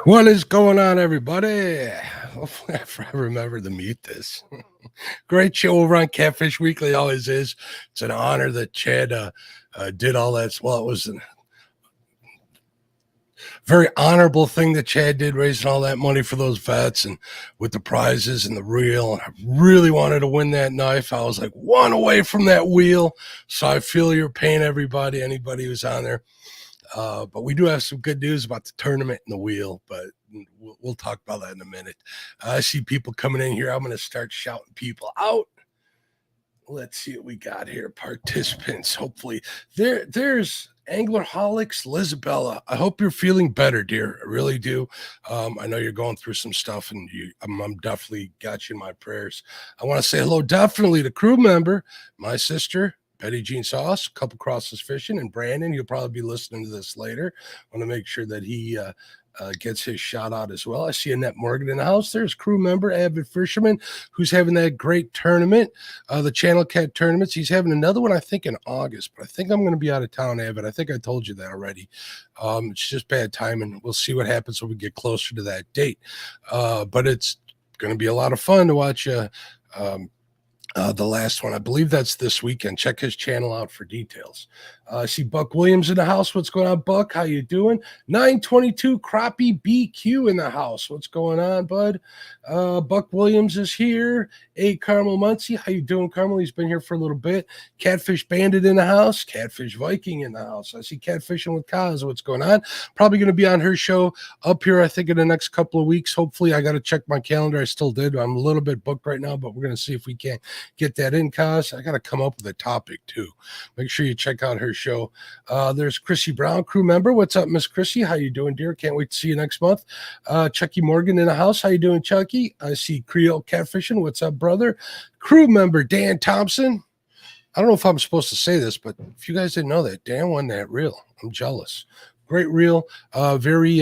What is going on, everybody? Hopefully, I remember to mute this. Great show over on Catfish Weekly, always is. It's an honor that Chad did all that. Well, it was a very honorable thing that Chad did, raising all that money for those vets and with the prizes and the reel. And I really wanted to win that knife. I was like one away from that wheel. So I feel your pain, everybody, anybody who's on there. But we do have some good news about the tournament and the wheel, but we'll talk about that in a minute. I see people coming in here. I'm going to start shouting people out. Let's see what we got here. Participants. Hopefully there's Anglerholics, Lizabella. I hope you're feeling better, dear. I really do. I know you're going through some stuff, and I'm definitely got you in my prayers. I want to say hello definitely to crew member, my sister, Betty Jean Sauce, Couple Crosses Fishing, and Brandon. He'll probably be listening to this later. I want to make sure that he gets his shout out as well. I see Annette Morgan in the house. There's crew member, avid fisherman, who's having that great tournament, the Channel Cat tournaments. He's having another one, I think, in August, but I think I'm going to be out of town, Avid. I think I told you that already. It's just bad timing. We'll see what happens when we get closer to that date. But it's going to be a lot of fun to watch the last one. I believe that's this weekend. Check his channel out for details. I see Buck Williams in the house. What's going on, Buck? How you doing? 922 Crappie BQ in the house. What's going on, bud? Buck Williams is here. A Carmel Muncie. How you doing, Carmel? He's been here for a little bit. Catfish Bandit in the house. Catfish Viking in the house. I see Catfishing with Kaz. What's going on? Probably going to be on her show up here, I think, in the next couple of weeks. Hopefully, I got to check my calendar. I still did. I'm a little bit booked right now, but we're going to see if we can get that in, Kaz. I got to come up with a topic, too. Make sure you check out her show. There's Chrissy Brown, crew member. What's up, Miss Chrissy? How you doing, dear? Can't wait to see you next month. Chucky Morgan in the house. How you doing, Chucky? I see Creole Catfishing. What's up, brother? Crew member Dan Thompson. I don't know if I'm supposed to say this, but if you guys didn't know that, Dan won that reel. I'm jealous. Great reel. Very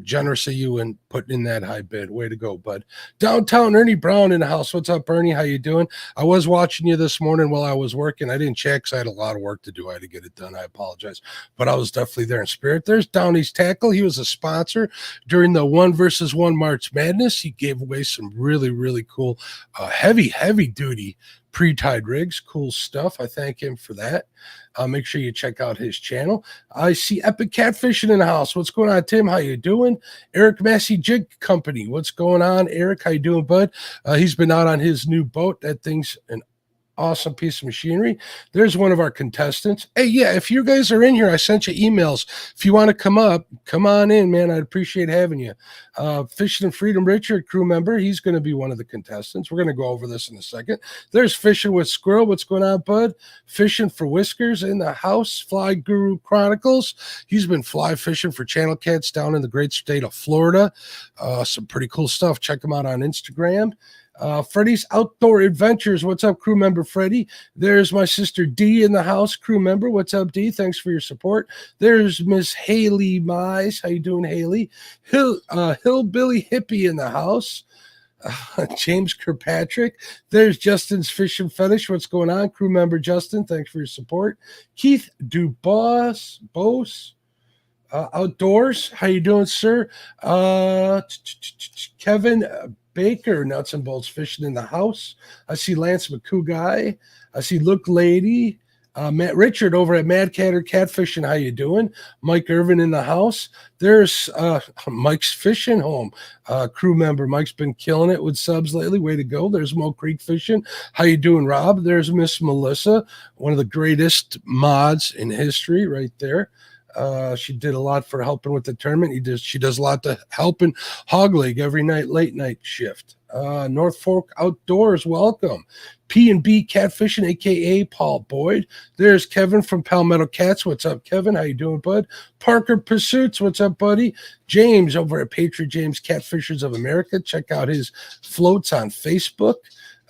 generous of you in putting in that high bid. Way to go, bud. Downtown Ernie Brown in the house. What's up, Ernie? How you doing? I was watching you this morning while I was working. I didn't check because I had a lot of work to do. I had to get it done. I apologize. But I was definitely there in spirit. There's Downey's Tackle. He was a sponsor during the 1vs1 March Madness. He gave away some really, really cool, heavy duty pre-tied rigs. Cool stuff. I thank him for that. Make sure you check out his channel. I see Epic Catfishing in the house. What's going on, Tim? How you doing? Eric Massey Jig Company. What's going on, Eric? How you doing, bud? He's been out on his new boat. That thing's an awesome piece of machinery. There's one of our contestants. Hey, yeah, if you guys are in here, I sent you emails. If you want to come up, come on in, man. I'd appreciate having you. Fishing and Freedom Richard, crew member. He's going to be one of the contestants. We're going to go over this in a second. There's Fishing with Squirrel. What's going on, bud? Fishing for Whiskers in the house. Fly Guru Chronicles. He's been fly fishing for channel cats down in the great state of Florida. Some pretty cool stuff. Check him out on Instagram. Freddie's Outdoor Adventures. What's up, crew member Freddie? There's my sister D in the house, crew member. What's up, D? Thanks for your support. There's Miss Haley Mize. How you doing, Haley? Hillbilly Hippie in the house. James Kirkpatrick. There's Justin's Fish and Fetish. What's going on, crew member Justin? Thanks for your support. Keith Dubois, Bose. Outdoors. How you doing, sir? Kevin Baker, Nuts and Bolts Fishing in the house. I see Lance McCouguy. I see Look Lady. Matt Richard over at Mad Catter Catfishing. How you doing? Mike Irvin in the house. There's Mike's Fishing Home, crew member. Mike's been killing it with subs lately. Way to go. There's Mo Creek Fishing. How you doing, Rob? There's Miss Melissa, one of the greatest mods in history right there. She did a lot for helping with the tournament. She does a lot to helping Hog Leg every night, late night shift. North Fork Outdoors, welcome. P&B Catfishing, aka Paul Boyd. There's Kevin from Palmetto Cats. What's up, Kevin? How you doing, bud? Parker Pursuits. What's up, buddy? James over at Patriot James Catfishers of America. Check out his floats on Facebook.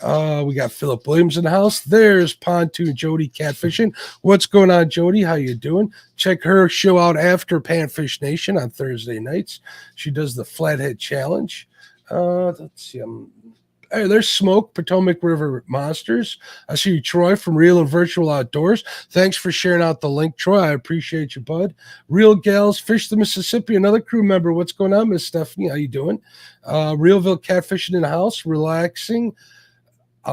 We got Philip Williams in the house. There's Pontoon Jody Catfishing. What's going on, Jody? How you doing? Check her show out after Panfish Nation on Thursday nights. She does the Flathead Challenge. Let's see. Hey, there's Smoke, Potomac River Monsters. I see you, Troy, from Real and Virtual Outdoors. Thanks for sharing out the link, Troy. I appreciate you, bud. Real Gals, Fish the Mississippi, another crew member. What's going on, Miss Stephanie? How you doing? Realville Catfishing in the House, relaxing.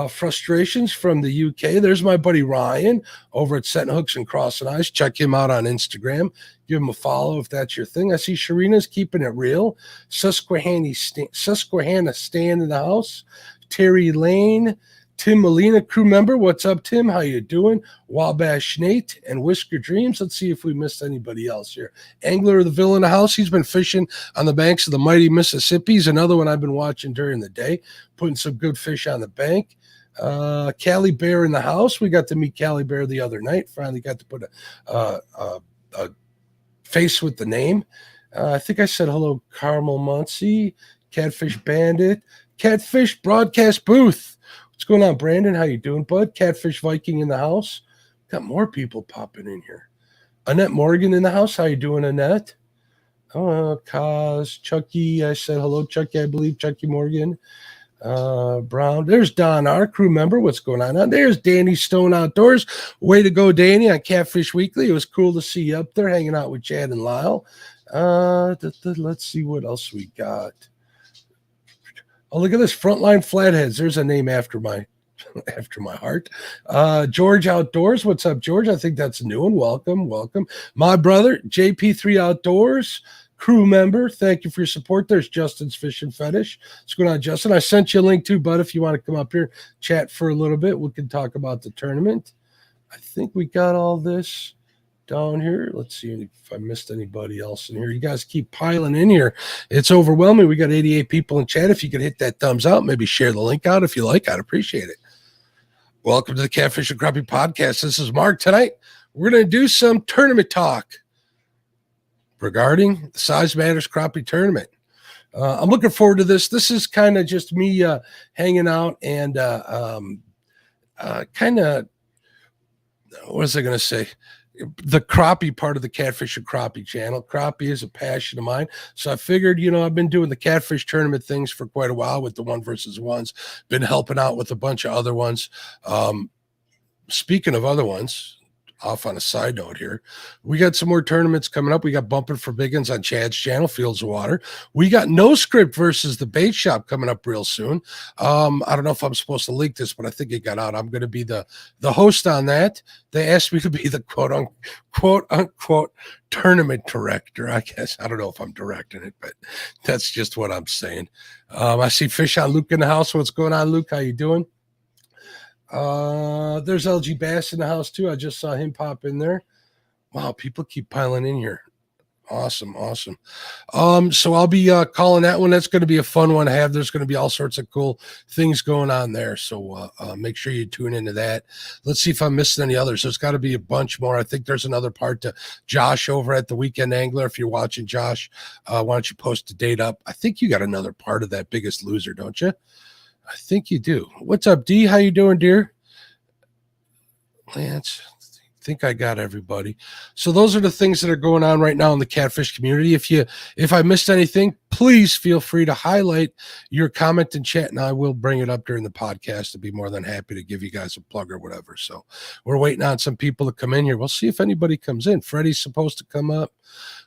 Frustrations from the UK. There's my buddy Ryan over at Setting Hooks and Crossing Eyes. Check him out on Instagram. Give him a follow if that's your thing. I see Sharina's keeping it real. Susquehanna stand in the house. Terry Lane, Tim Molina, crew member. What's up, Tim? How you doing? Wabash Nate and Whisker Dreams. Let's see if we missed anybody else here. Angler of the Ville in the house. He's been fishing on the banks of the mighty Mississippi. He's another one I've been watching during the day, putting some good fish on the bank. Callie Bear in the house. We got to meet Callie Bear the other night. Finally got to put a face with the name. I think I said hello, Carmel Muncie, Catfish Bandit, Catfish Broadcast Booth. What's going on, Brandon? How you doing, bud? Catfish Viking in the house. Got more people popping in here. Annette Morgan in the house. How you doing, Annette? Kaz, Chucky. I said hello, Chucky. I believe Chucky Morgan. Brown. There's Don, our crew member. What's going on? There's Danny Stone Outdoors. Way to go, Danny, on Catfish Weekly. It was cool to see you up there hanging out with Chad and Lyle. Let's see what else we got. Oh, look at this. Frontline Flatheads. There's a name after my heart. George Outdoors. What's up, George? I think that's a new one. Welcome. My brother, JP3 Outdoors. Crew member, thank you for your support. There's Justin's Fishing Fetish. What's going on, Justin? I sent you a link too, bud. If you want to come up here, chat for a little bit, we can talk about the tournament. I think we got all this down here. Let's see if I missed anybody else in here. You guys keep piling in here. It's overwhelming. We got 88 people in chat. If you could hit that thumbs up, maybe share the link out if you like, I'd appreciate it. Welcome to the Catfish and Crappie Podcast. This is Mark. Tonight, we're going to do some tournament talk regarding the Size Matters Crappie Tournament. I'm looking forward to this. This is kind of just me hanging out and kind of, what was I going to say? The crappie part of the Catfish and Crappie channel. Crappie is a passion of mine. So I figured, I've been doing the catfish tournament things for quite a while with the 1v1s, been helping out with a bunch of other ones. Speaking of other ones, off on a side note here, we got some more tournaments coming up. We got Bumping for Biggins on Chad's channel, Fields of Water. We got No Script versus the Bait Shop coming up real soon. I don't know if I'm supposed to link this, but I think it got out. I'm going to be the host on that. They asked me to be the quote unquote tournament director. I guess I don't know if I'm directing it, but that's just what I'm saying. I see Fish on Luke in the house. What's going on, Luke? How you doing? There's LG Bass in the house too. I just saw him pop in there. Wow, people keep piling in here. Awesome. So I'll be calling that one. That's going to be a fun one to have. There's going to be all sorts of cool things going on there. So make sure you tune into that. Let's see if I'm missing any others. There's got to be a bunch more. I think there's another part to Josh over at the Weekend Angler. If you're watching, Josh, why don't you post a date up? I think you got another part of that Biggest Loser, don't you? I think you do. What's up, D? How you doing, dear? Lance, I think I got everybody. So those are the things that are going on right now in the catfish community. If I missed anything, please feel free to highlight your comment and chat, and I will bring it up during the podcast. I'd be more than happy to give you guys a plug or whatever. So we're waiting on some people to come in here. We'll see if anybody comes in. Freddie's supposed to come up.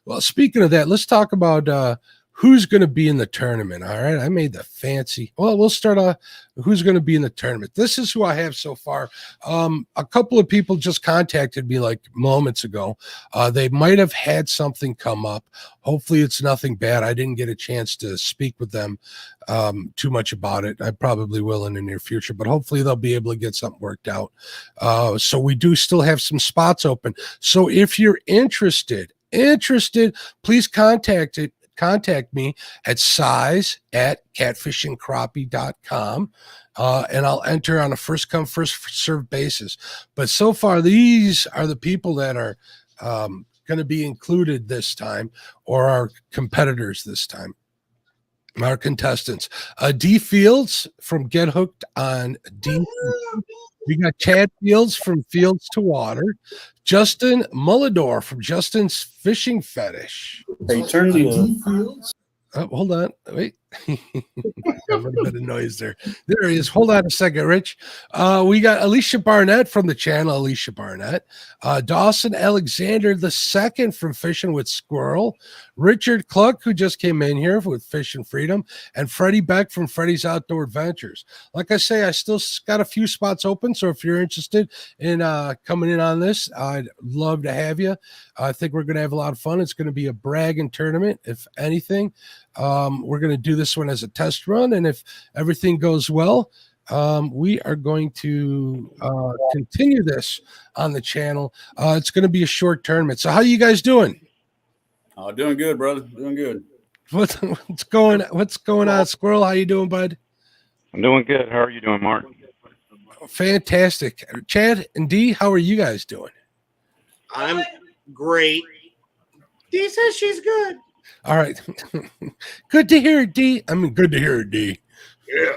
Well, speaking of that, let's talk about who's going to be in the tournament. All right. I made the fancy. Well, we'll start off. Who's going to be in the tournament? This is who I have so far. A couple of people just contacted me like moments ago. They might have had something come up. Hopefully it's nothing bad. I didn't get a chance to speak with them too much about it. I probably will in the near future, but hopefully they'll be able to get something worked out. So we do still have some spots open. So if you're interested, please contact me at size@catfishingcrappie.com. And I'll enter on a first come, first served basis. But so far, these are the people that are going to be included this time, or our competitors this time. Our contestants. D Fields from Get Hooked on D. We got Chad Fields from Fields to Water. Justin Mullador from Justin's Fishing Fetish. They turned the hold on. Wait. A little bit of noise there. There he is. Hold on a second, Rich. We got Alicia Barnett from the channel, Alicia Barnett. Dawson Alexander II from Fishing with Squirrel. Richard Cluck, who just came in here with Fish and Freedom. And Freddie Beck from Freddie's Outdoor Adventures. Like I say, I still got a few spots open, so if you're interested in coming in on this, I'd love to have you. I think we're going to have a lot of fun. It's going to be a bragging tournament, if anything. We're going to do this one as a test run, and if everything goes well, we are going to continue this on the channel. It's going to be a short tournament. So how you guys doing? Doing good, brother. Doing good. What's going on, Squirrel? How you doing, bud? I'm doing good. How are you doing, Mark? Fantastic. Chad and Dee, how are you guys doing? I'm great. Dee says she's good. All right. Good to hear it, D. I mean, good to hear it, D. Yeah.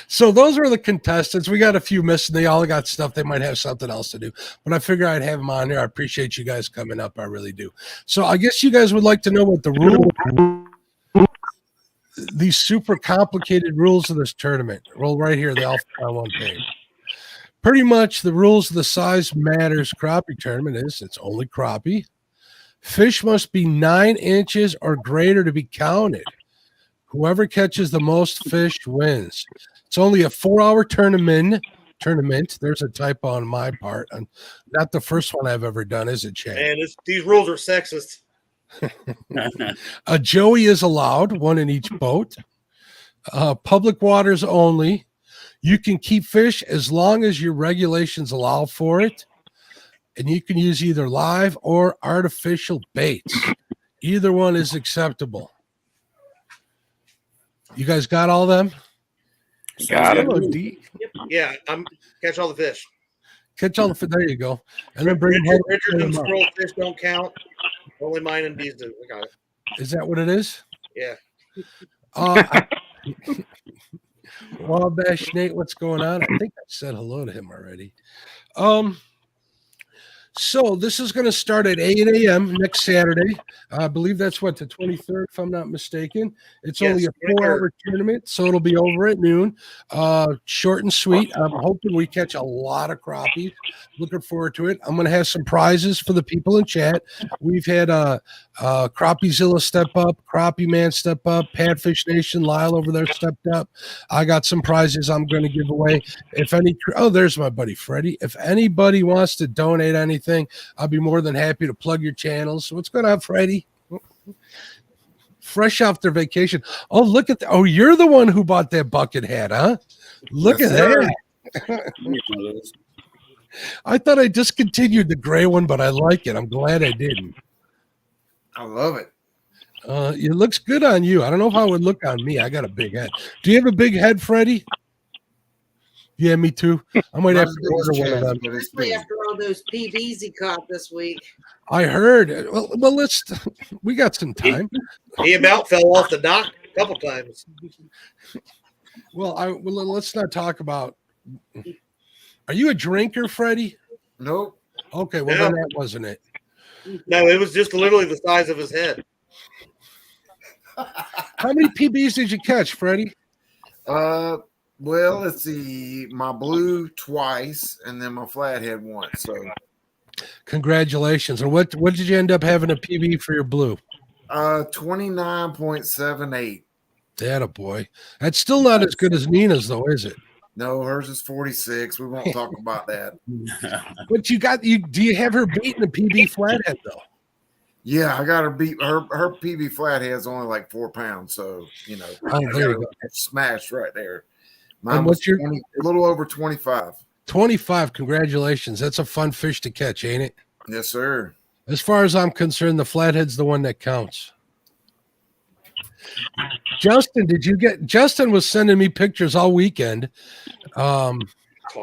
So those are the contestants. We got a few missing. They all got stuff. They might have something else to do. But I figure I'd have them on here. I appreciate you guys coming up. I really do. So I guess you guys would like to know what the these super complicated rules of this tournament. Well, right here, they all fit on one page. Pretty much the rules of the size matters crappie tournament is it's only crappie. Fish must be 9 inches or greater to be counted. Whoever catches the most fish wins. It's only a 4-hour tournament. There's a typo on my part. Not the first one I've ever done, is it, Chad? Man, these rules are sexist. A joey is allowed, one in each boat. Public waters only. You can keep fish as long as your regulations allow for it. And you can use either live or artificial baits. Either one is acceptable. You guys got all them? Got it. Yeah, I'm catch all the fish. Catch all the fish. There you go. And then bring them Richard and squirrel fish don't count. Only mine and bees do. I got it. Is that what it is? Yeah. Wabash Nate, what's going on? I think I said hello to him already. So this is going to start at 8 a.m. next Saturday. I believe that's the 23rd, if I'm not mistaken. It's only a 4-hour tournament, so it'll be over at noon. Short and sweet. I'm hoping we catch a lot of crappie. Looking forward to it. I'm going to have some prizes for the people in chat. We've had Crappiezilla step up, Crappie Man step up, Padfish Nation, Lyle over there stepped up. I got some prizes I'm going to give away. There's my buddy Freddie. If anybody wants to donate anything, I'll be more than happy to plug your channels. What's going on, Freddie? Fresh off their vacation. Oh, look at that. Oh, you're the one who bought that bucket hat, huh? Look at that. I thought I discontinued the gray one, but I like it. I'm glad I didn't. I love it. It looks good on you. I don't know how it would look on me. I got a big head. Do you have a big head, Freddie? Yeah, me too. I might have to order one of them. Especially after all those PBs he caught this week. I heard. Well, we got some time. He about fell off the dock a couple times. Well, let's not talk about. Are you a drinker, Freddie? Nope. Okay, well then that wasn't it. No, it was just literally the size of his head. How many PBs did you catch, Freddie? Well, let's see. My blue twice, and then my flathead once. So, congratulations! And what did you end up having a PB for your blue? 29.78. Attaboy. That's still not as good as Nina's, though, is it? No, hers is 46. We won't talk about that. But do you have her beating the PB flathead though? Yeah, I got her beat. Her PB flathead is only like 4 pounds, so there you go. Smashed right there. Mine what's was a little over 25. 25. Congratulations. That's a fun fish to catch, ain't it? Yes, sir. As far as I'm concerned, the flathead's the one that counts. Justin, Justin was sending me pictures all weekend. Talk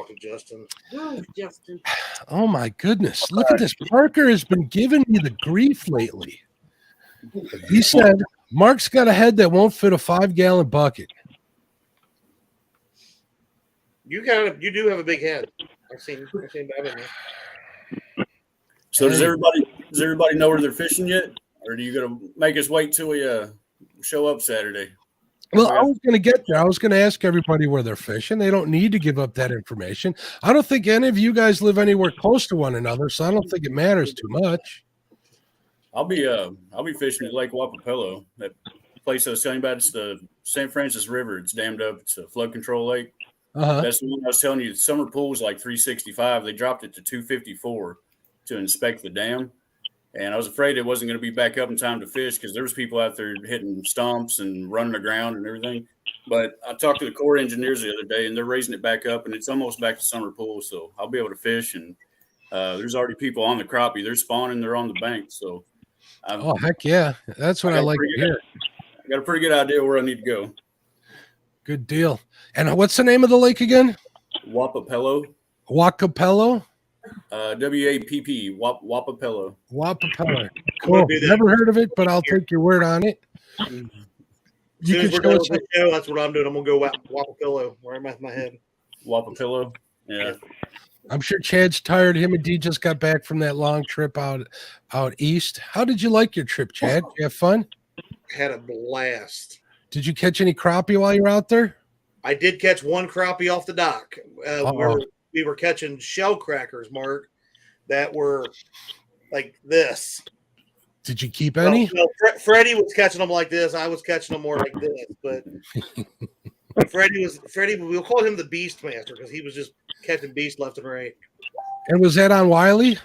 to Justin. Oh, Justin. Oh my goodness. Look at this. Parker has been giving me the grief lately. He said, Mark's got a head that won't fit a 5-gallon bucket. You do have a big head. I've seen that in there. So does everybody know where they're fishing yet, or are you gonna make us wait till we show up Saturday. Well, I was going to get there. I was going to ask everybody where they're fishing. They don't need to give up that information. I don't think any of you guys live anywhere close to one another, so I don't think it matters too much. I'll be fishing at Lake Wapapello. That place I was telling you about, it's the St. Francis River. It's dammed up. It's a flood control lake. That's the one I was telling you. The summer pool is like $365. They dropped it to $254 to inspect the dam. And I was afraid it wasn't going to be back up in time to fish because there was people out there hitting stumps and running aground and everything. But I talked to the Corps engineers the other day, and they're raising it back up, and it's almost back to summer pool. So I'll be able to fish. And there's already people on the crappie. They're spawning. They're on the bank. So oh, heck yeah. That's what I like to hear. I got a pretty good idea where I need to go. Good deal. And what's the name of the lake again? Wapapello. Wacapello? WAPP, Wapapello. Wapapello. Cool. Never heard of it, but I'll take your word on it. You can show us the show. That's what I'm doing. I'm gonna go Wapapello. Where am I with my head? Wapapello. Yeah. I'm sure Chad's tired. Him and Dee just got back from that long trip out east. How did you like your trip, Chad? Did you have fun? Had a blast. Did you catch any crappie while you were out there? I did catch one crappie off the dock. We were catching shell crackers, Mark, that were like this. Did you keep any? Well, Freddie was catching them like this. I was catching them more like this. But Freddie. We'll call him the Beast Master because he was just catching beast left and right. And was that on Wiley?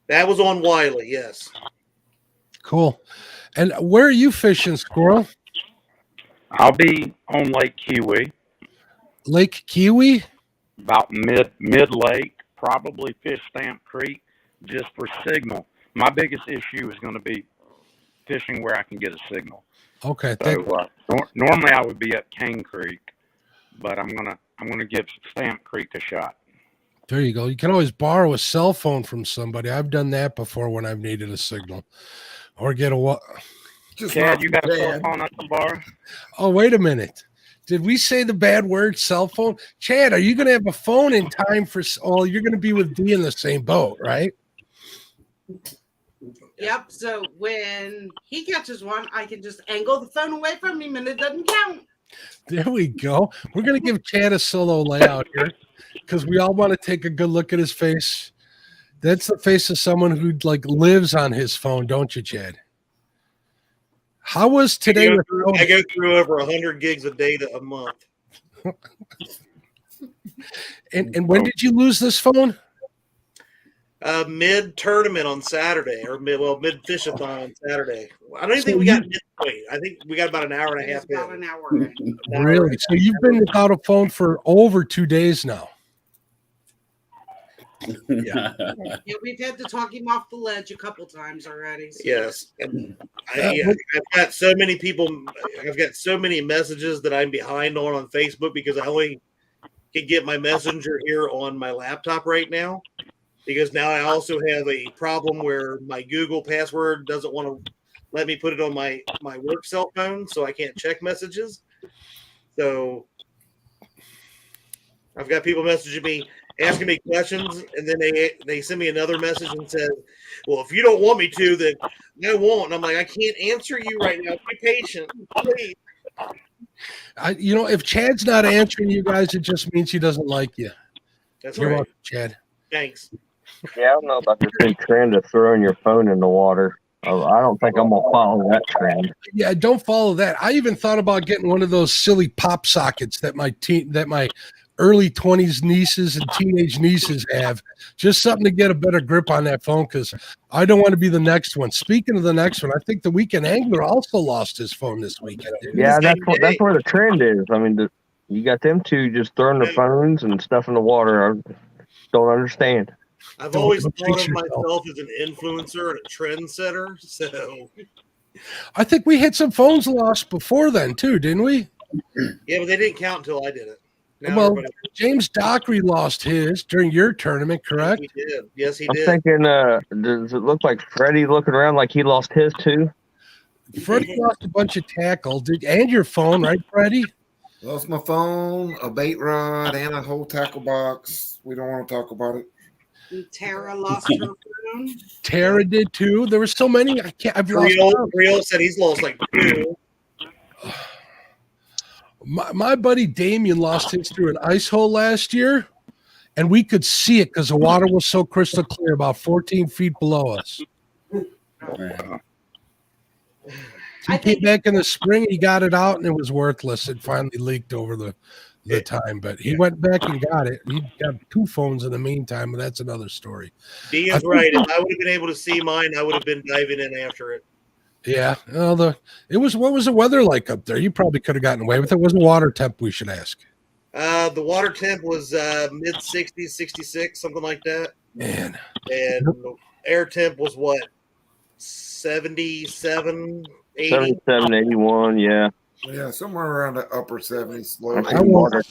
That was on Wiley, yes. Cool. And where are you fishing, Squirrel? I'll be on Lake Kiwi. Lake Kiwi? About mid lake, probably Fish Stamp Creek, just for signal. My biggest issue is going to be fishing where I can get a signal. Okay. So normally I would be at Cane Creek, but I'm gonna give Stamp Creek a shot. There you go. You can always borrow a cell phone from somebody. I've done that before when I've needed a signal, or get a. Chad, you got a cell phone at the bar? Oh, wait a minute. Did we say the bad word, cell phone? Chad, are you going to have a phone in time for? Oh, you're going to be with Dee in the same boat, right? Yep. So when he catches one, I can just angle the phone away from him and it doesn't count. There we go. We're going to give Chad a solo layout here because we all want to take a good look at his face. That's the face of someone who lives on his phone, don't you, Chad? How was today? I go through over 100 gigs of data a month. And when did you lose this phone? Mid tournament on Saturday, or mid fish-a-thon on Saturday. I don't even think we got midway. I think we got about an hour and a half. About an hour. Really? So you've been without a phone for over 2 days now. Yeah, we've had to talk him off the ledge a couple times already. So. Yes, and I've got so many people. I've got so many messages that I'm behind on Facebook because I only can get my messenger here on my laptop right now. Because now I also have a problem where my Google password doesn't want to let me put it on my work cell phone, so I can't check messages. So I've got people messaging me, asking me questions, and then they send me another message and says, well, if you don't want me to, then I won't. And I'm like, I can't answer you right now. Be patient, please. If Chad's not answering you guys, it just means he doesn't like you. That's You're right. welcome, Chad. Thanks. Yeah, I don't know about this new trend of throwing your phone in the water. I don't think I'm going to follow that trend. Yeah, don't follow that. I even thought about getting one of those silly pop sockets that my early 20s nieces and teenage nieces have. Just something to get a better grip on that phone because I don't want to be the next one. Speaking of the next one, I think the Weekend Angler also lost his phone this weekend. Yeah, that's where the trend is. I mean, you got them two just throwing their phones and stuff in the water. I don't understand. I've always thought of myself as an influencer and a trendsetter. So I think we had some phones lost before then too, didn't we? Yeah, but they didn't count until I did it. Well, James Dockery lost his during your tournament, correct? He did. Yes, he I'm did. thinking, does it look like Freddie looking around like he lost his too? Freddie lost a bunch of tackle. And your phone, right, Freddie? Lost my phone, a bait rod, and a whole tackle box. We don't want to talk about it. And Tara lost her phone. Tara did too. There were so many. I've lost. Real said he's lost like 2. My buddy Damien lost his through an ice hole last year, and we could see it because the water was so crystal clear, about 14 feet below us. He came back in the spring, he got it out, and it was worthless. It finally leaked over the time, but he went back and got it. He got 2 phones in the meantime, but that's another story. Dean's right. If I would have been able to see mine, I would have been diving in after it. Yeah. Well, what was the weather like up there? You probably could have gotten away with it. What was the water temp, we should ask? The water temp was mid 60s, 66, something like that. Man. And the air temp was what? 77, 80? 77, 81, yeah. Yeah, somewhere around the upper 70s. Low I've seen water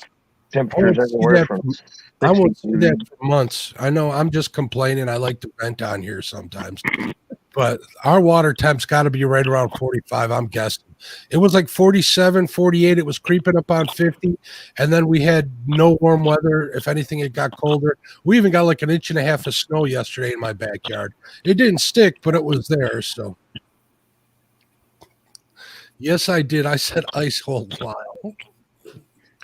temperatures everywhere from I won't see that for months. I know I'm just complaining. I like to vent on here sometimes. But our water temp's got to be right around 45, I'm guessing. It was like 47, 48. It was creeping up on 50. And then we had no warm weather. If anything, it got colder. We even got like 1.5 inches of snow yesterday in my backyard. It didn't stick, but it was there. So, yes, I did. I said ice hole, Lyle.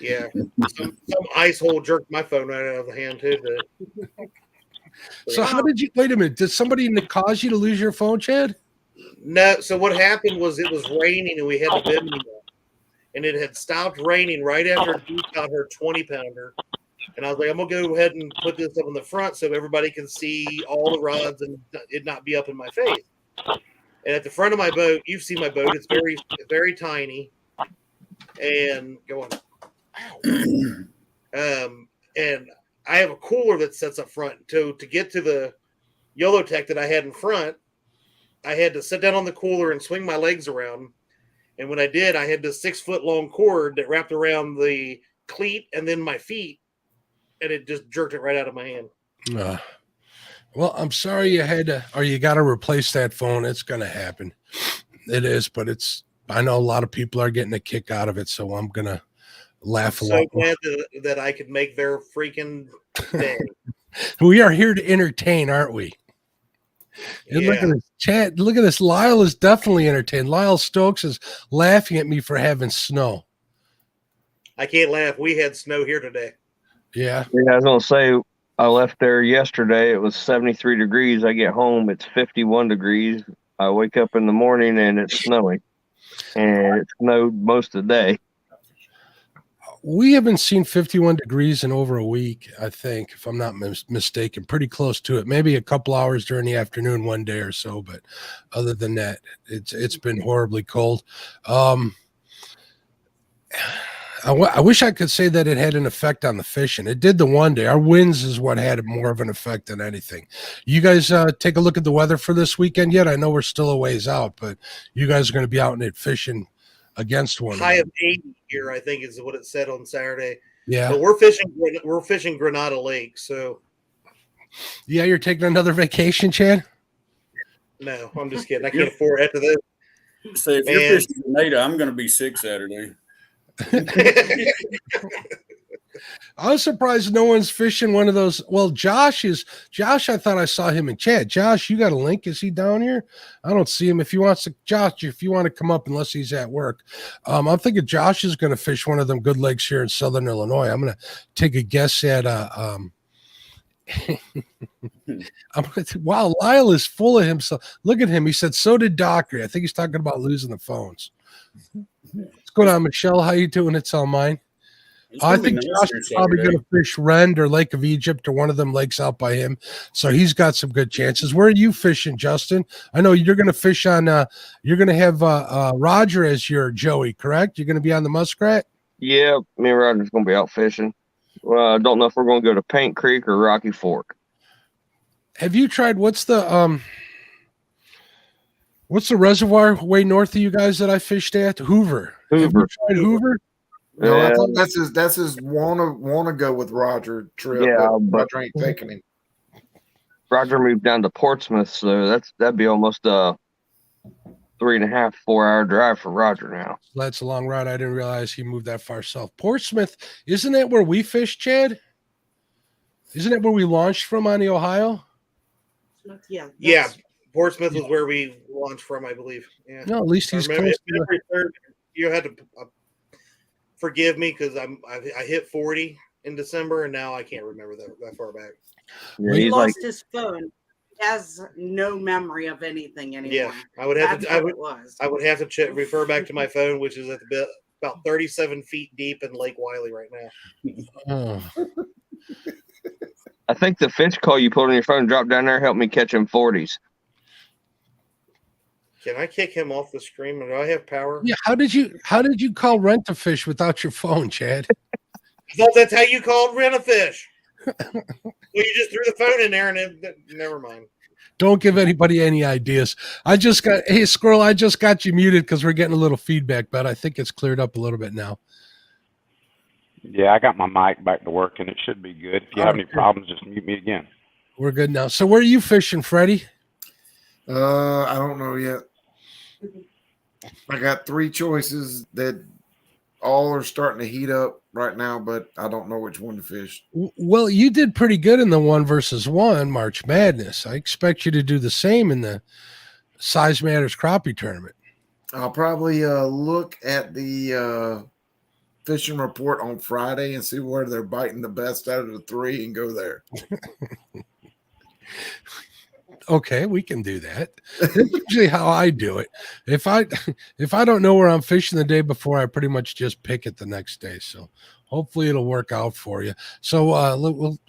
Yeah. Some ice hole jerked my phone right out of the hand, too. So how did you, wait a minute, did somebody cause you to lose your phone, Chad? No, so what happened was it was raining and we had a bid meal. And it had stopped raining right after Duke got her 20-pounder. And I was like, I'm going to go ahead and put this up in the front so everybody can see all the rods and it not be up in my face. And at the front of my boat, you've seen my boat, it's very, very tiny. And going, and I have a cooler that sits up front. To get to the YOLO Tech that I had in front, I had to sit down on the cooler and swing my legs around. And when I did, I had this 6-foot-long cord that wrapped around the cleat and then my feet, and it just jerked it right out of my hand. Well, I'm sorry you had to, or you got to replace that phone. It's going to happen. It is, but I know a lot of people are getting a kick out of it, so I'm going to laugh a lot. So glad that I could make their freaking day. We are here to entertain, aren't we? And look at this chat. Look at this. Lyle is definitely entertained. Lyle Stokes is laughing at me for having snow. I can't laugh. We had snow here today. Yeah. Yeah, I was gonna say I left there yesterday. It was 73 degrees. I get home, it's 51 degrees. I wake up in the morning and it's snowing, and it snowed most of the day. We haven't seen 51 degrees in over a week, I think, if I'm not mistaken. Pretty close to it. Maybe a couple hours during the afternoon one day or so, but other than that, it's been horribly cold. I wish I could say that it had an effect on the fishing. It did the one day. Our winds is what had more of an effect than anything. You guys take a look at the weather for this weekend yet? I know we're still a ways out, but you guys are going to be out in it fishing against one. High of 80 here, I think, is what it said on Saturday. Yeah, but we're fishing Granada Lake, so yeah. You're taking another vacation, Chad? No, I'm just kidding. I can't afford after this. So if you're fishing Grenada, I'm going to be sick Saturday. I was surprised no one's fishing one of those. Well, Josh, I thought I saw him in chat. Josh, you got a link? Is he down here? I don't see him. If you want to come up, unless he's at work. I'm thinking Josh is going to fish one of them good lakes here in Southern Illinois. I'm going to take a guess at wow, Lyle is full of himself. Look at him. He said, so did Dockery. I think he's talking about losing the phones. What's going on, Michelle? How you doing? It's all mine. I think Josh is probably going to fish Rend or Lake of Egypt or one of them lakes out by him. So he's got some good chances. Where are you fishing, Justin? I know you're going to fish on, you're going to have Roger as your Joey, correct? You're going to be on the Muskrat? Yeah, me and Roger's going to be out fishing. I don't know if we're going to go to Paint Creek or Rocky Fork. Have you tried, what's the reservoir way north of you guys that I fished at? Hoover. Have you tried Hoover? No, I thought that's his wanna go with Roger trip. Yeah, but Roger ain't taking him. Roger moved down to Portsmouth, so that'd be almost a 3.5, 4-hour drive for Roger now. That's a long ride. I didn't realize he moved that far south. Portsmouth, isn't that where we fished, Chad? Isn't that where we launched from on the Ohio? Yeah. Portsmouth was where we launched from, I believe. Yeah. No, at least he's close. You had to forgive me because I hit 40 in December, and now I can't remember that far back. Yeah, He he's lost his phone. He has no memory of anything anymore. Yeah, I would have That's to. what it was. I would have to refer back to my phone, which is at about 37 feet deep in Lake Wiley right now. Oh. I think the fish call you pulled on your phone dropped down there helped me catch him 40s. Can I kick him off the screen? Do I have power? Yeah, how did you call Rent-A-Fish without your phone, Chad? I thought that's how you called Rent-A-Fish. Well, you just threw the phone in there, and never mind. Don't give anybody any ideas. Hey, Squirrel, I just got you muted because we're getting a little feedback, but I think it's cleared up a little bit now. Yeah, I got my mic back to work, and it should be good. If you have any problems, just mute me again. We're good now. So where are you fishing, Freddie? I don't know yet. I got 3 choices that all are starting to heat up right now, but I don't know which one to fish. Well, you did pretty good in the 1-versus-1 March Madness. I expect you to do the same in the Size Matters Crappie tournament. I'll probably look at the fishing report on Friday and see where they're biting the best out of the 3 and go there. Okay, we can do that. That's usually how I do it. If I don't know where I'm fishing the day before, I pretty much just pick it the next day. So hopefully it'll work out for you. So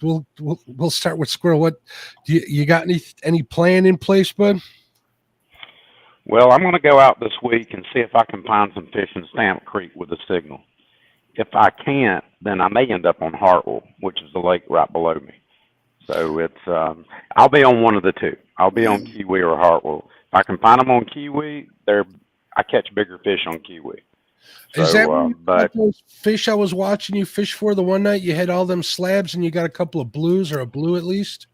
we'll start with Squirrel. What you got any plan in place, bud? Well, I'm going to go out this week and see if I can find some fish in Stamp Creek with a signal. If I can't, then I may end up on Hartwell, which is the lake right below me. So it's I'll be on one of the two. I'll be on Kiwi or Hartwell. If I can find them on Kiwi, I catch bigger fish on Kiwi. So, Is that those fish I was watching you fish for the one night? You had all them slabs and you got a couple of blues or a blue at least?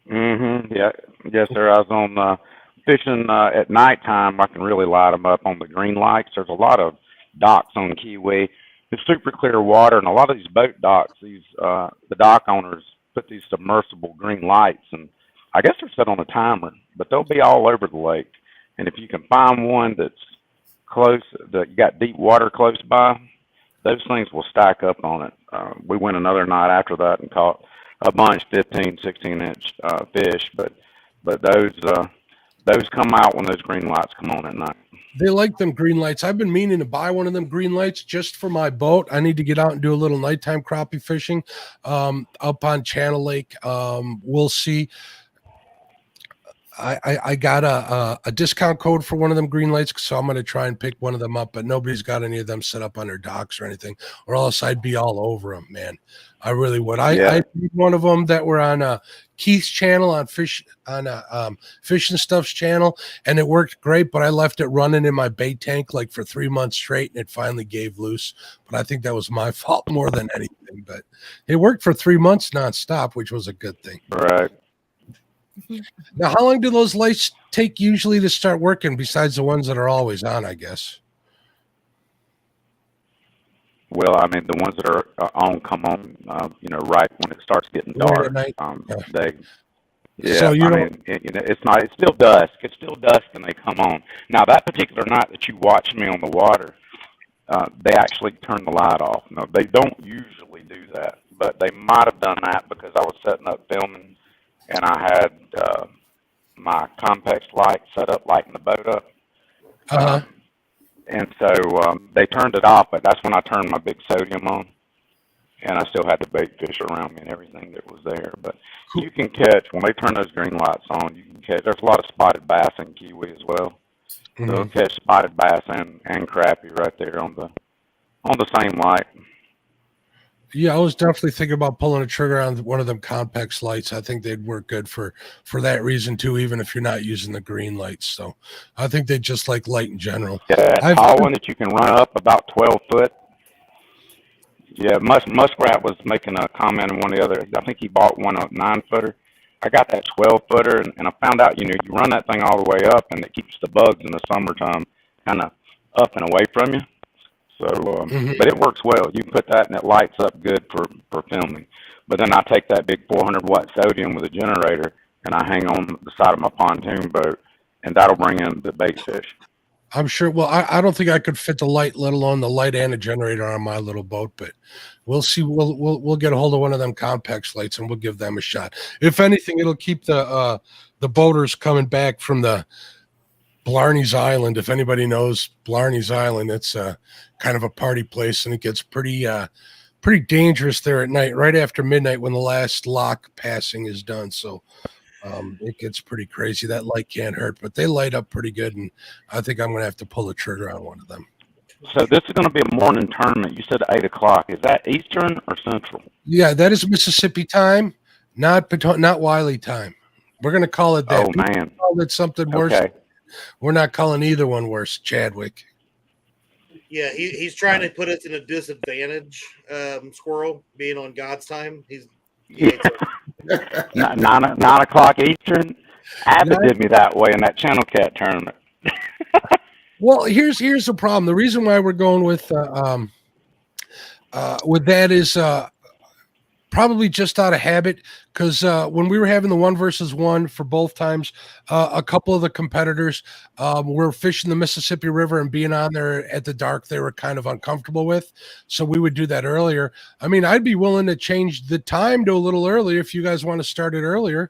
Mm-hmm. Yeah. Yes, sir. I was on fishing at nighttime. I can really light them up on the green lights. There's a lot of docks on Kiwi. It's super clear water, and a lot of these boat docks, the dock owners put these submersible green lights, and I guess they're set on a timer, but they'll be all over the lake. And if you can find one that's close, that got deep water close by, those things will stack up on it. We went another night after that and caught a bunch 15, 16-inch fish, but those come out when those green lights come on at night. They like them green lights. I've been meaning to buy one of them green lights just for my boat. I need to get out and do a little nighttime crappie fishing up on Channel Lake. We'll see. I got a discount code for one of them green lights, so I'm going to try and pick one of them up, but nobody's got any of them set up on their docks or anything, or else I'd be all over them, man. I really would. I need one of them that were on Keith's channel on Fish and Stuff's channel, and it worked great, but I left it running in my bait tank like for 3 months straight, and it finally gave loose. But I think that was my fault more than anything. But it worked for 3 months nonstop, which was a good thing. Right. Now, how long do those lights take usually to start working besides the ones that are always on, I guess? Well, I mean, the ones that are on come on, right when it starts getting dark. Right So it's still dusk. It's still dusk and they come on. Now, that particular night that you watched me on the water, they actually turned the light off. No, they don't usually do that, but they might have done that because I was setting up filming and I had my complex light set up, lighting the boat up. And so they turned it off, but that's when I turned my big sodium on. And I still had the bait fish around me and everything that was there. But you can catch, when they turn those green lights on, you can catch, there's a lot of spotted bass in Kiwi as well. Mm-hmm. So they'll catch spotted bass and crappie right there on the same light. Yeah, I was definitely thinking about pulling a trigger on one of them Compex lights. I think they'd work good for that reason too, even if you're not using the green lights. So I think they just like light in general. Yeah, that tall one that you can run up about 12 foot. Yeah, Muskrat was making a comment on one of the other. I think he bought one a 9-footer. I got that 12-footer, and I found out, you run that thing all the way up, and it keeps the bugs in the summertime kind of up and away from you. So, but it works well. You can put that and it lights up good for filming. But then I take that big 400-watt sodium with a generator and I hang on the side of my pontoon boat, and that'll bring in the bait fish. I'm sure. Well, I don't think I could fit the light, let alone the light and a generator on my little boat. But we'll see. We'll get a hold of one of them Compex lights and we'll give them a shot. If anything, it'll keep the boaters coming back from the Blarney's Island. If anybody knows Blarney's Island, it's kind of a party place, and it gets pretty dangerous there at night, right after midnight when the last lock passing is done. So. It gets pretty crazy. That light can't hurt, but they light up pretty good, and I think I'm going to have to pull the trigger on one of them. So this is going to be a morning tournament. You said 8 o'clock. Is that Eastern or Central? Yeah, that is Mississippi time, not Wiley time. We're going to call it that. Oh, man. Call it something worse. Okay. We're not calling either one worse, Chadwick. Yeah, he's trying to put us in a disadvantage, Squirrel, being on God's time. Yeah. 9 o'clock Eastern. Abbott did me that way in that Channel Cat tournament. Well, here's the problem. The reason why we're going with that is probably just out of habit, because when we were having the 1 versus 1 for both times, a couple of the competitors were fishing the Mississippi River, and being on there at the dark they were kind of uncomfortable with, so we would do that earlier. I mean, I'd be willing to change the time to a little earlier if you guys want to start it earlier.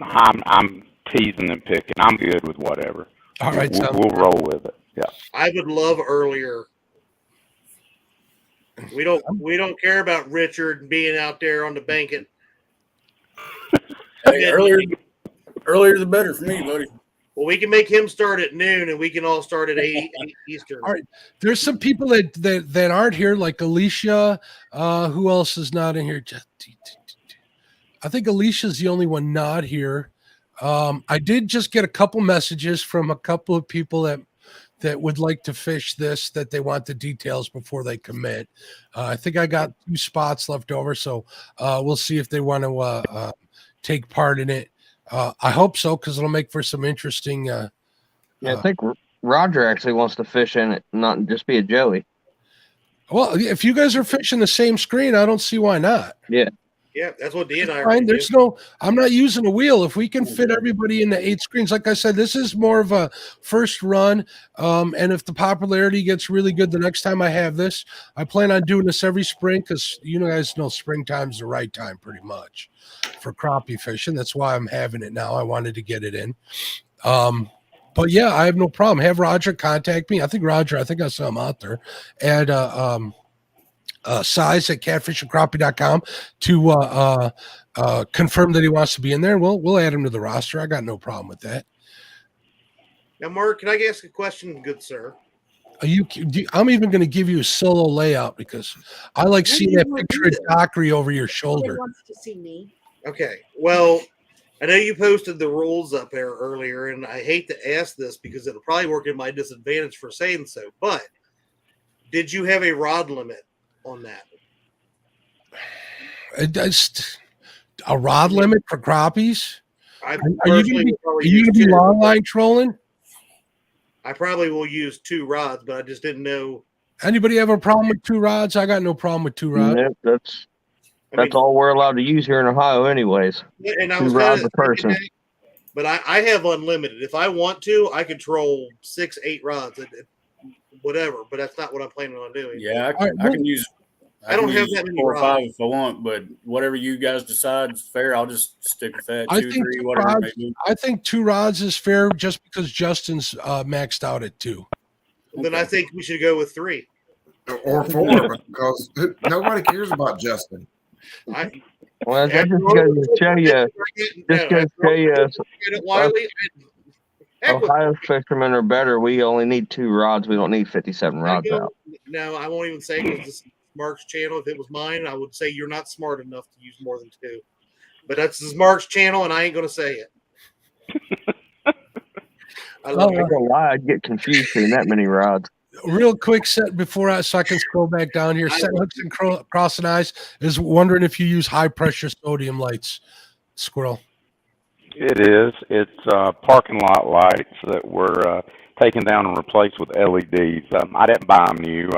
I'm teasing and picking. I'm good with whatever. All right, we'll roll with it. Yeah, I would love earlier. We don't care about Richard being out there on the banking. Hey, earlier the better for me, buddy. Well, we can make him start at noon, and we can all start at 8 Eastern. All right. There's some people that aren't here, like Alicia. Who else is not in here? I think Alicia's the only one not here. I did just get a couple messages from a couple of people that would like to fish this, that they want the details before they commit. I think I got 2 spots left over, so we'll see if they want to take part in it. I hope so, because it'll make for some interesting. Yeah, I think Roger actually wants to fish in it, not just be a Joey. Well, if you guys are fishing the same screen, I don't see why not. Yeah. Yeah, that's what Dee and I are. There's I'm not using a wheel. If we can fit everybody into 8 screens, like I said, this is more of a first run. And if the popularity gets really good the next time I have this, I plan on doing this every spring, because you guys know springtime's the right time pretty much for crappie fishing. That's why I'm having it now. I wanted to get it in. But yeah, I have no problem. Have Roger contact me. I think I saw him out there. And size at catfishandcrappie.com to confirm that he wants to be in there. We'll add him to the roster. I got no problem with that. Now, Mark, can I ask a question, good sir? I'm even going to give you a solo layout, because I like seeing that picture of Dockery over your shoulder. He wants to see me. Okay. Well, I know you posted the rules up there earlier, and I hate to ask this because it'll probably work in my disadvantage for saying so, but did you have a rod limit on that? A rod limit for crappies? Are you going to be long line trolling? I probably will use 2 rods, but I just didn't know. Anybody have a problem with 2 rods? I got no problem with 2 rods. Yeah, that's all we're allowed to use here in Ohio, anyways. And I 2 was rods a person. But I have unlimited. If I want to, I could troll 6, 8 rods, whatever. But that's not what I'm planning on doing. Yeah, I can use. I don't have that many 4 or 5 rods if I want, but whatever you guys decide is fair. I'll just stick with that. 2, 3, whatever it may be. I think 2 rods is fair, just because Justin's maxed out at 2. Then I think we should go with 3 or 4, because nobody cares about Justin. Well, that just goes to show you. Ohio fishermen are better. We only need 2 rods. We don't need 57 rods out. No, I won't even say, because this is Mark's channel. If it was mine, I would say you're not smart enough to use more than 2. But this is Mark's channel, and I ain't going to say it. I don't know why I'd get confused seeing that many rods. Real quick set so I can scroll back down here. Set hooks and crossing eyes is wondering if you use high pressure sodium lights, Squirrel. It is. It's parking lot lights that were taken down and replaced with LEDs. I didn't buy them new.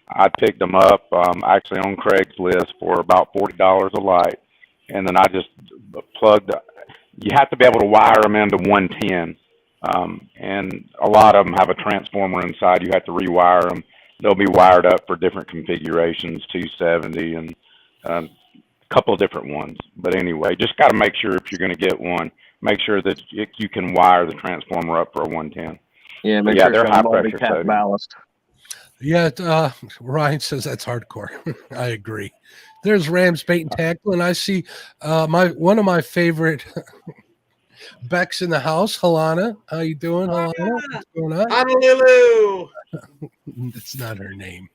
I picked them up actually on Craigslist for about $40 a light, and then I just plugged. You have to be able to wire them into 110 And a lot of them have a transformer inside. You have to rewire them. They'll be wired up for different configurations, 270 and a couple of different ones. But anyway, just got to make sure if you're going to get one, make sure that you can wire the transformer up for a 110. Yeah, make sure they're it's high got pressure multi-cap ballast. Yeah, Ryan says that's hardcore. I agree. There's Rams bait and tackle, and I see one of my favorite Beck's in the house. Halana, how you doing, Halana? What's going on? Honolulu. That's not her name.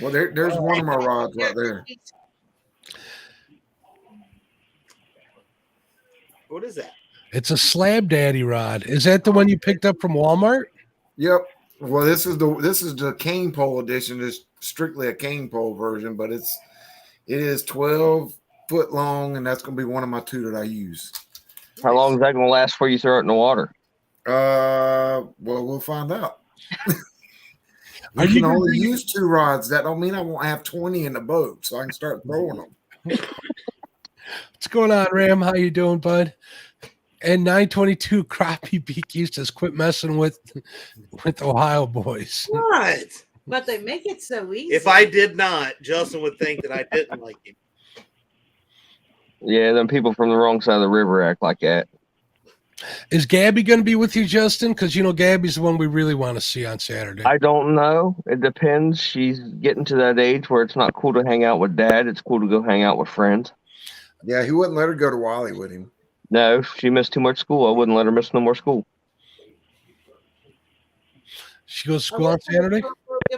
Well, there's one of my rods right there. What is that? It's a Slab Daddy rod. Is that the one you picked up from Walmart? Yep. Well, this is the cane pole edition. It's strictly a cane pole version, but it is 12 foot long, and that's going to be one of my 2 that I use. How long is that going to last before you throw it in the water? Well, we'll find out. I can only use 2 rods. That don't mean I won't have 20 in the boat, so I can start throwing them. What's going on, Ram? How you doing, bud? And 922 Crappie Beak used to quit messing with Ohio boys. What? But they make it so easy. If I did not, Justin would think that I didn't like him. Yeah, then people from the wrong side of the river act like that. Is Gabby going to be with you, Justin? Because, Gabby's the one we really want to see on Saturday. I don't know. It depends. She's getting to that age where it's not cool to hang out with Dad. It's cool to go hang out with friends. Yeah, he wouldn't let her go to Wally with him. No, she missed too much school. I wouldn't let her miss no more school. She goes to school on Saturday?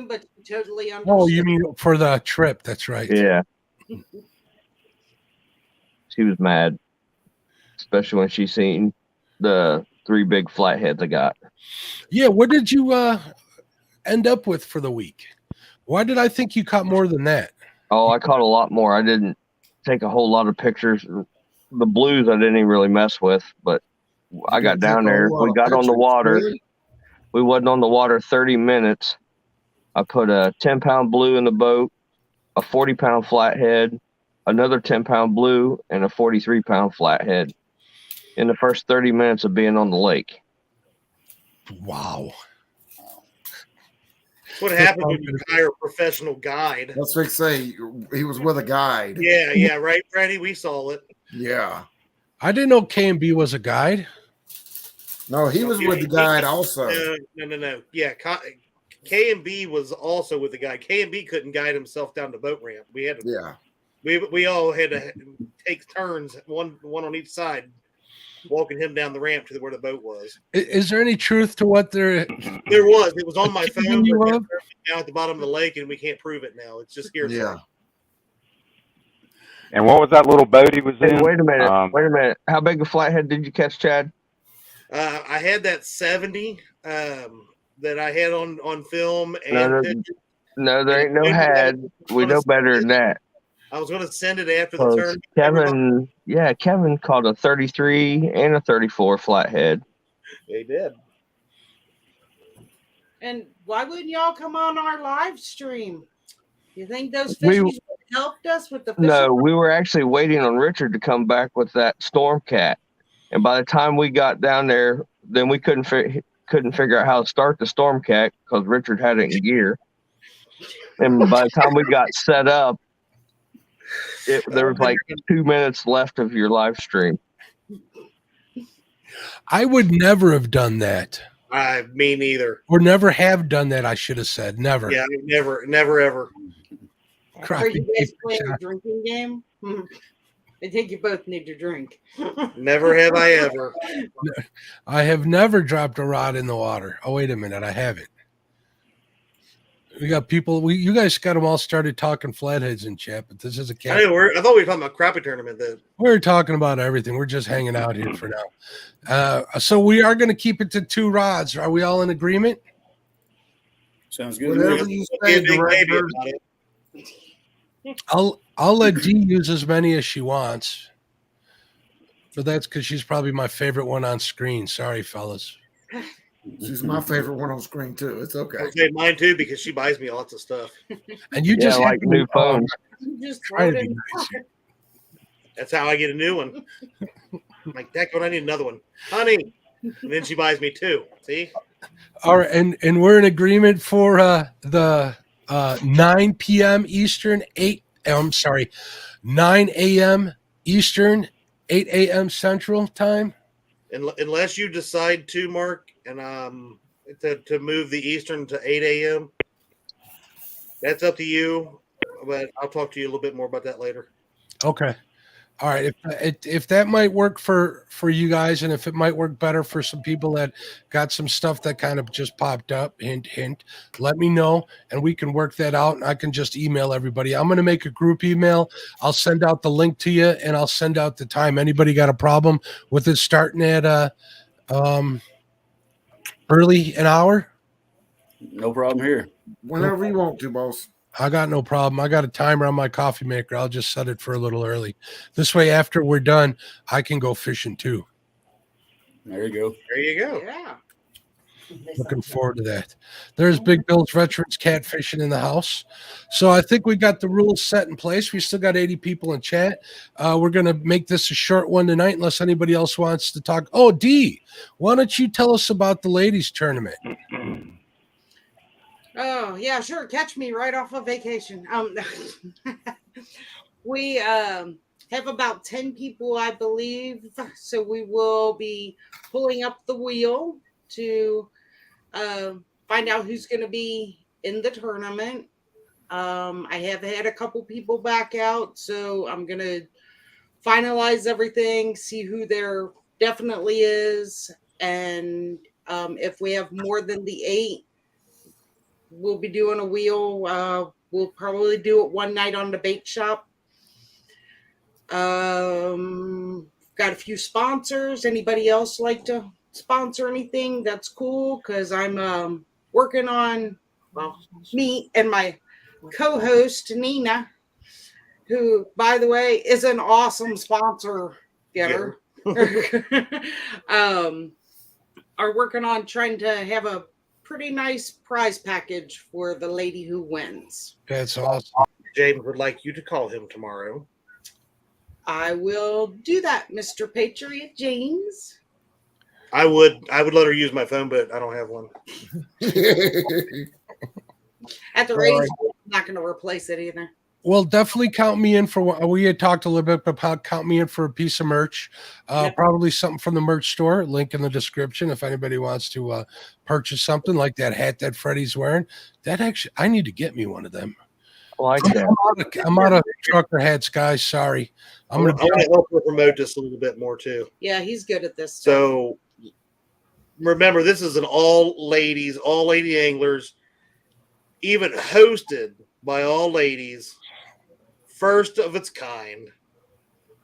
But totally oh, you mean for the trip? That's right. Yeah. She was mad, especially when she seen the 3 big flatheads I got. Yeah, what did you end up with for the week? Why did I think you caught more than that? Oh, I caught a lot more. I didn't take a whole lot of pictures. The blues I didn't even really mess with, but I got down there. We got on the water. We wasn't on the water 30 minutes. I put a 10-pound blue in the boat, a 40-pound flathead, another 10-pound blue, and a 43-pound flathead in the first 30 minutes of being on the lake. Wow. That's what happens when you hire a professional guide. That's what I say. He was with a guide. Yeah, right, Freddie? We saw it. Yeah. I didn't know K&B was a guide. No, he was with the guide also. No. Yeah, K&B was also with the guide. K&B couldn't guide himself down the boat ramp. We had to. Yeah. We all had to take turns, one on each side, walking him down the ramp to where the boat was. Is there any truth to what there was? It was on my phone. Now at the bottom of the lake, and we can't prove it now. It's just hearsay. Yeah. And what was that little boat he was in? Wait a minute. How big a flathead did you catch, Chad? I had that 70 that I had on film. And no, there ain't no had. We know better than that. I was going to send it after the turn. Kevin caught a 33 and a 34 flathead. He did. And why wouldn't y'all come on our live stream? You think those fishies would have helped us with the fishing? No, we were actually waiting on Richard to come back with that storm cat. And by the time we got down there, then we couldn't figure out how to start the storm cat because Richard had it in gear. And by the time we got set up, there was like 2 minutes left of your live stream. I would never have done that. Me neither. Or never have done that, I should have said. Never. Yeah, never, ever. Are you guys playing a drinking game? I think you both need to drink. Never have I ever. I have never dropped a rod in the water. Oh, wait a minute. I haven't. We got people. You guys got them all started talking flatheads in chat, but this is a cat. I thought we were talking about crappie tournament. We're talking about everything. We're just hanging out here for now. So we are going to keep it to 2 rods. Are we all in agreement? Sounds good. Whatever you say, director. I'll let Dee use as many as she wants, but that's because she's probably my favorite one on screen. Sorry, fellas. She's my favorite one on screen too. It's okay. Okay, mine too, because she buys me lots of stuff. And you just like new phones. Just Try to be nice here. That's how I get a new one. I'm like, Deck, I need another one. Honey, And then she buys me 2. See? All right, and we're in agreement for the 9 p.m. Eastern, 9 a.m. Eastern, 8 a.m. Central time. Unless you decide to, Mark, and to move the Eastern to 8 a.m. That's up to you, but I'll talk to you a little bit more about that later. Okay. All right. If that might work for you guys, and if it might work better for some people that got some stuff that kind of just popped up, hint, hint, let me know and we can work that out. And I can just email everybody. I'm going to make a group email. I'll send out the link to you and I'll send out the time. Anybody got a problem with it starting at early an hour? No problem here. Whenever you want to, boss. I got no problem. I got a timer on my coffee maker. I'll just set it for a little early. This way, after we're done, I can go fishing too. There you go. There you go. Yeah. Looking forward to that. There's Big Bill's Veterans Catfishing in the house. So I think we got the rules set in place. We still got 80 people in chat. We're going to make this a short one tonight unless anybody else wants to talk. Oh, Dee, why don't you tell us about the ladies tournament? Oh, yeah, sure. Catch me right off of vacation. We have about 10 people, I believe. So we will be pulling up the wheel to find out who's going to be in the tournament. I have had a couple people back out, so I'm going to finalize everything, see who there definitely is. And if we have more than the 8, we'll be doing a wheel. We'll probably do it one night on the bait shop. Got a few sponsors. Anybody else like to sponsor anything? That's cool because I'm working on, well, me and my co-host Nina, who, by the way, is an awesome sponsor getter. Are working on trying to have a pretty nice prize package for the lady who wins. That's awesome. James would like you to call him tomorrow. I will do that, Mr. Patriot James. I would let her use my phone, but I don't have one. At the rate, I'm not going to replace it either. Well, definitely count me in for. We had talked a little bit about count me in for a piece of merch. Probably something from the merch store. Link in the description if anybody wants to purchase something like that hat that Freddie's wearing. That actually, I need to get me one of them. Like that. I'm out of trucker hats, guys. Sorry. I'm going to help her promote this a little bit more too. Yeah, he's good at this. So remember, this is an all lady anglers, even hosted by all ladies. First of its kind,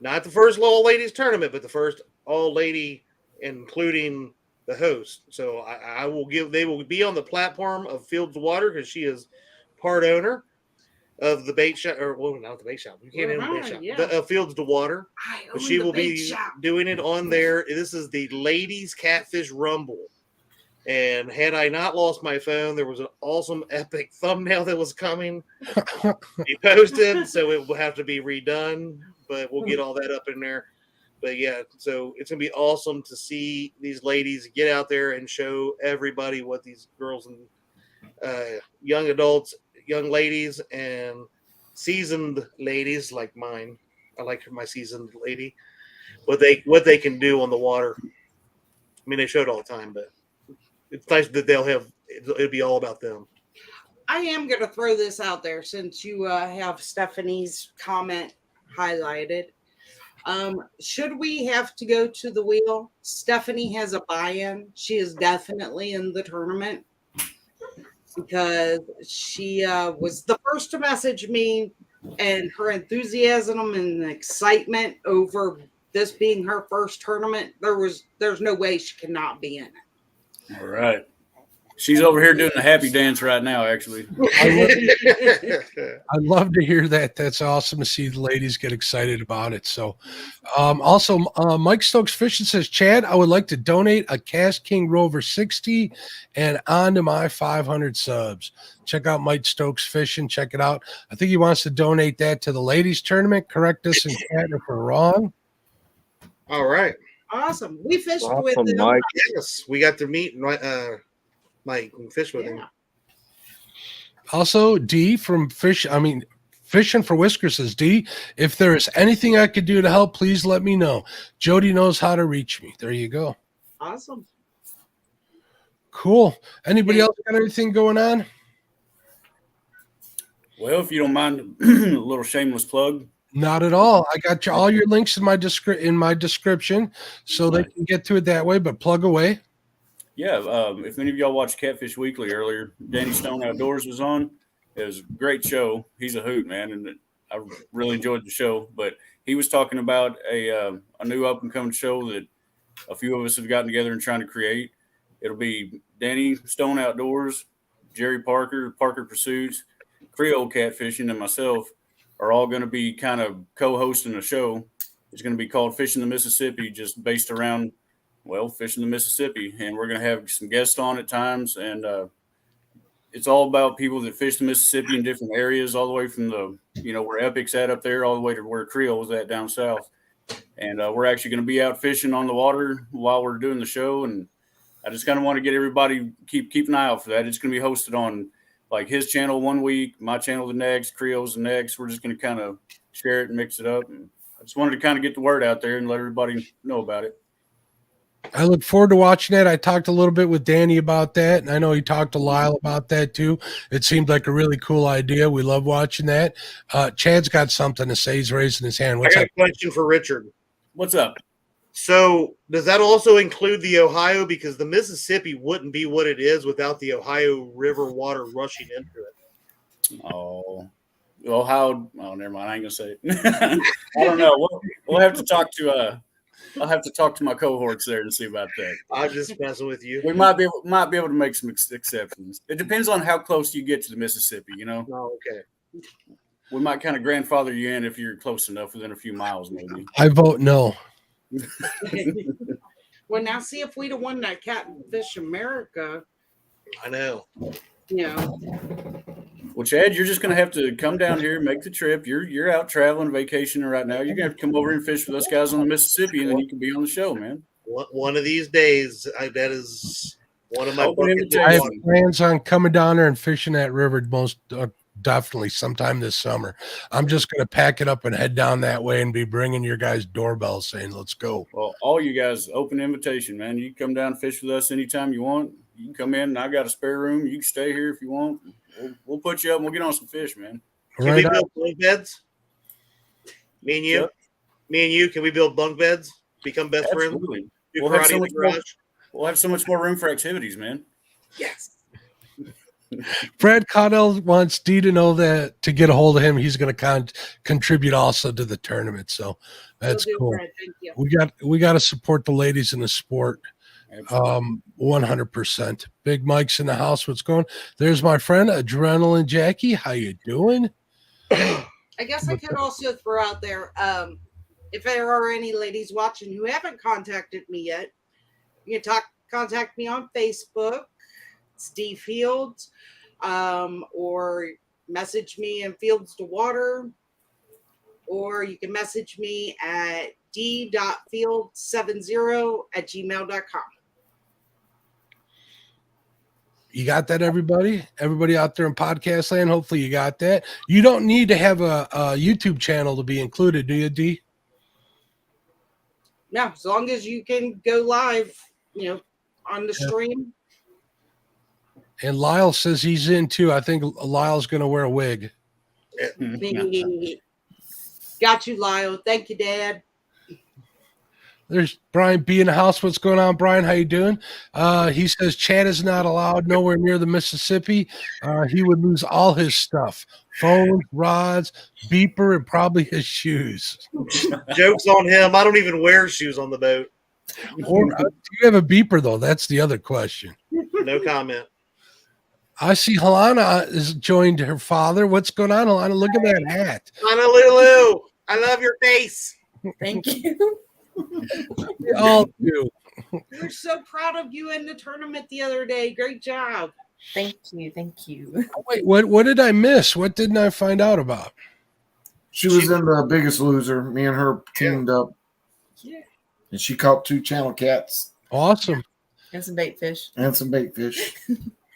not the first all ladies tournament, but the first all lady, including the host. So they will be on the platform of Fields of Water because she is part owner of the bait shop, or well, not the bait shop. You can't own the bait shop. Yeah. Fields to Water. But she will be doing it on there. This is the Ladies Catfish Rumble. And had I not lost my phone, there was an awesome, epic thumbnail that was coming. Be posted, so it will have to be redone, but we'll get all that up in there. But yeah, so it's gonna be awesome to see these ladies get out there and show everybody what these girls and young adults, young ladies, and seasoned ladies like mine. I like my seasoned lady. What they can do on the water. I mean, they show it all the time, but it's nice that it'll be all about them. I am going to throw this out there since you have Stephanie's comment highlighted. Should we have to go to the wheel? Stephanie has a buy-in. She is definitely in the tournament because she was the first to message me, and her enthusiasm and excitement over this being her first tournament, there's no way she cannot be in it. All right. She's over here doing the happy dance right now, actually. I'd love to hear that. That's awesome to see the ladies get excited about it. So also, Mike Stokes Fishing says, Chad, I would like to donate a Cast King Rover 60 and on to my 500 subs. Check out Mike Stokes Fishing. Check it out. I think he wants to donate that to the ladies tournament. Correct us in chat if we're wrong. All right. Awesome. We fished Awesome, with them. Mike. Yes, we got to meet Mike and fish with him. Also, D from Fishing for Whiskers says, D, if there is anything I could do to help, please let me know. Jody knows how to reach me. There you go. Awesome. Cool. Anybody else got anything going on? Well, if you don't mind a little shameless plug. Not at all. I got all your links in my description, so they can get to it that way, but plug away. Yeah, if any of y'all watched Catfish Weekly earlier, Danny Stone Outdoors was on. It was a great show. He's a hoot, man, and I really enjoyed the show. But he was talking about a new up-and-coming show that a few of us have gotten together and trying to create. It'll be Danny Stone Outdoors, Jerry Parker, Parker Pursuits, Creole Catfishing, and myself are all going to be kind of co-hosting a show. It's going to be called Fishing the Mississippi, just based around, well, fishing the Mississippi. And we're going to have some guests on at times. And it's all about people that fish the Mississippi in different areas, all the way from where Epic's at up there, all the way to where Creole is at down south. And we're actually going to be out fishing on the water while we're doing the show. And I just kind of want to get everybody, keep an eye out for that. It's going to be hosted on like his channel one week, my channel the next, Creole's the next. We're just going to kind of share it and mix it up. And I just wanted to kind of get the word out there and let everybody know about it. I look forward to watching that. I talked a little bit with Danny about that, and I know he talked to Lyle about that too. It seemed like a really cool idea. We love watching that. Chad's got something to say. He's raising his hand. I got a question for Richard. What's up? So does that also include the Ohio? Because the Mississippi wouldn't be what it is without the Ohio River water rushing into it. Oh, Ohio. Oh, never mind. I ain't gonna say it. I don't know. We'll have to talk to. I'll have to talk to my cohorts there to see about that. I'm just messing with you. We might be able to make some exceptions. It depends on how close you get to the Mississippi. Oh, okay. We might kind of grandfather you in if you're close enough, within a few miles, maybe. I vote no. Well, now see if we'd have won that Catfish America. I know. Well, Chad, you're just going to have to come down here, make the trip. You're out traveling, vacationing right now. You're going to have to come over and fish with us guys on the Mississippi, and then you can be on the show, man. One of these days, that is one of my bucket I have lists. plans on coming down there and fishing that river most definitely sometime this summer. I'm just going to pack it up and head down that way and be bringing your guys doorbells saying, let's go. Well, all you guys, open invitation, man. You can come down and fish with us anytime you want. You can come in, and I got a spare room. You can stay here if you want. We'll put you up and we'll get on some fish, man. Can we build bunk beds? Me and you? Yep. Me and you, can we build bunk beds? Become best Absolutely. friends? We'll have so much more room for activities, man. Yes. Brad Connell wants D to know that to get a hold of him, he's going to contribute also to the tournament. So that's cool. Brad, thank you. We got to support the ladies in the sport. 100%. Big Mike's in the house. What's going? There's my friend Adrenaline Jackie. How you doing? I guess I could also throw out there, if there are any ladies watching who haven't contacted me yet, you can contact me on Facebook. It's D Fields, or message me in Fields to Water, or you can message me at d.field70@gmail.com. You got that, everybody? Everybody out there in podcast land, hopefully you got that. You don't need to have a YouTube channel to be included, do you, D? No, as long as you can go live, on the stream. And Lyle says he's in too. I think Lyle's going to wear a wig. Got you, Lyle. Thank you, Dad. There's Brian B in the house. What's going on, Brian? How you doing? He says Chad is not allowed nowhere near the Mississippi. He would lose all his stuff. Phones, rods, beeper, and probably his shoes. Joke's on him. I don't even wear shoes on the boat. Or, do you have a beeper, though? That's the other question. No comment. I see Halana has joined her father. What's going on, Halana? Look at that hat. Halana Lulu, I love your face. Thank you. We all do. We're so proud of you in the tournament the other day. Great job. Thank you. Thank you. Wait, what did I miss? What didn't I find out about? She was in the Biggest Loser. Me and her teamed up. Yeah. and she caught 2 channel cats. Awesome. And some bait fish.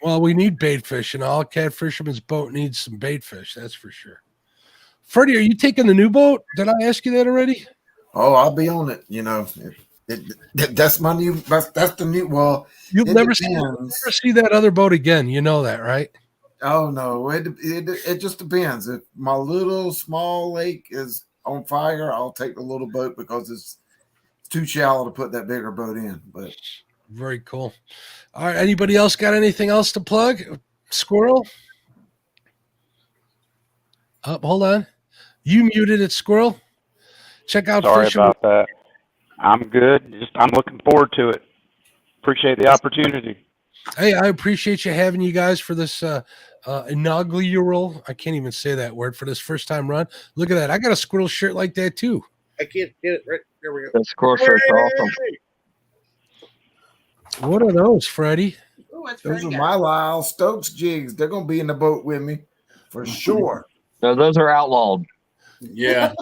Well, we need bait fish, and all cat fisherman's boat needs some bait fish. That's for sure. Freddie, are you taking the new boat? Did I ask you that already? Oh, I'll be on it. You know, that's my new. That's the new. Well, you'll never see that other boat again. You know that, right? Oh no, it just depends. If my little small lake is on fire, I'll take the little boat because it's too shallow to put that bigger boat in. But very cool. All right, anybody else got anything else to plug? Squirrel? Hold on. You muted it, Squirrel. Check out. Sorry about that. I'm good. I'm looking forward to it. Appreciate the opportunity. Hey, I appreciate you having you guys for this inaugural. I can't even say that word for this first time run. Look at that. I got a squirrel shirt like that too. I can't get it right. There we go. That squirrel shirt's awesome. What are those, Freddie? Those are my Lyle Stokes jigs. They're gonna be in the boat with me for sure. No, those are outlawed. Yeah.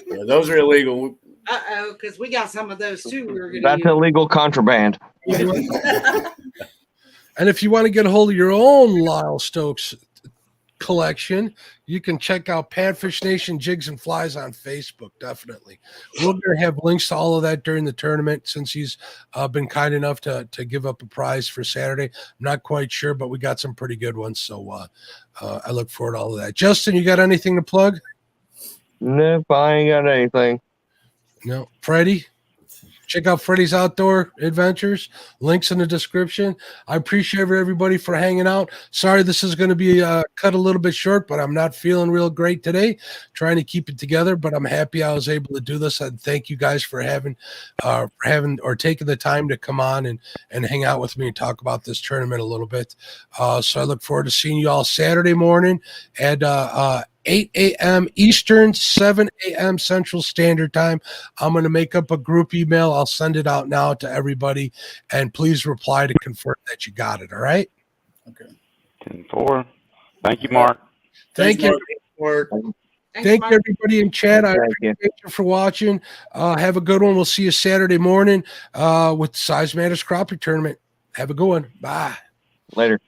Yeah, those are illegal. Because we got some of those too. That's illegal contraband. And if you want to get a hold of your own Lyle Stokes collection, you can check out Panfish Nation Jigs and Flies on Facebook. Definitely. We're going to have links to all of that during the tournament since he's been kind enough to give up a prize for Saturday. I'm not quite sure, but we got some pretty good ones. So I look forward to all of that. Justin, you got anything to plug? Nope, I ain't got anything. No. Freddie? Check out Freddie's Outdoor Adventures. Links in the description. I appreciate everybody for hanging out. Sorry this is going to be cut a little bit short, but I'm not feeling real great today. Trying to keep it together, but I'm happy I was able to do this. And thank you guys for having taking the time to come on and hang out with me and talk about this tournament a little bit. So I look forward to seeing you all Saturday morning at 8 a.m. Eastern, 7 a.m. Central Standard Time. I'm going to make up a group email. I'll send it out now to everybody, and please reply to confirm that you got it. All right? Okay. 10-4. Thank you, Mark. Thank you. Mark. Thank you, everybody in chat. I appreciate you for watching. Have a good one. We'll see you Saturday morning with Size Matters Crappie Tournament. Have a good one. Bye. Later.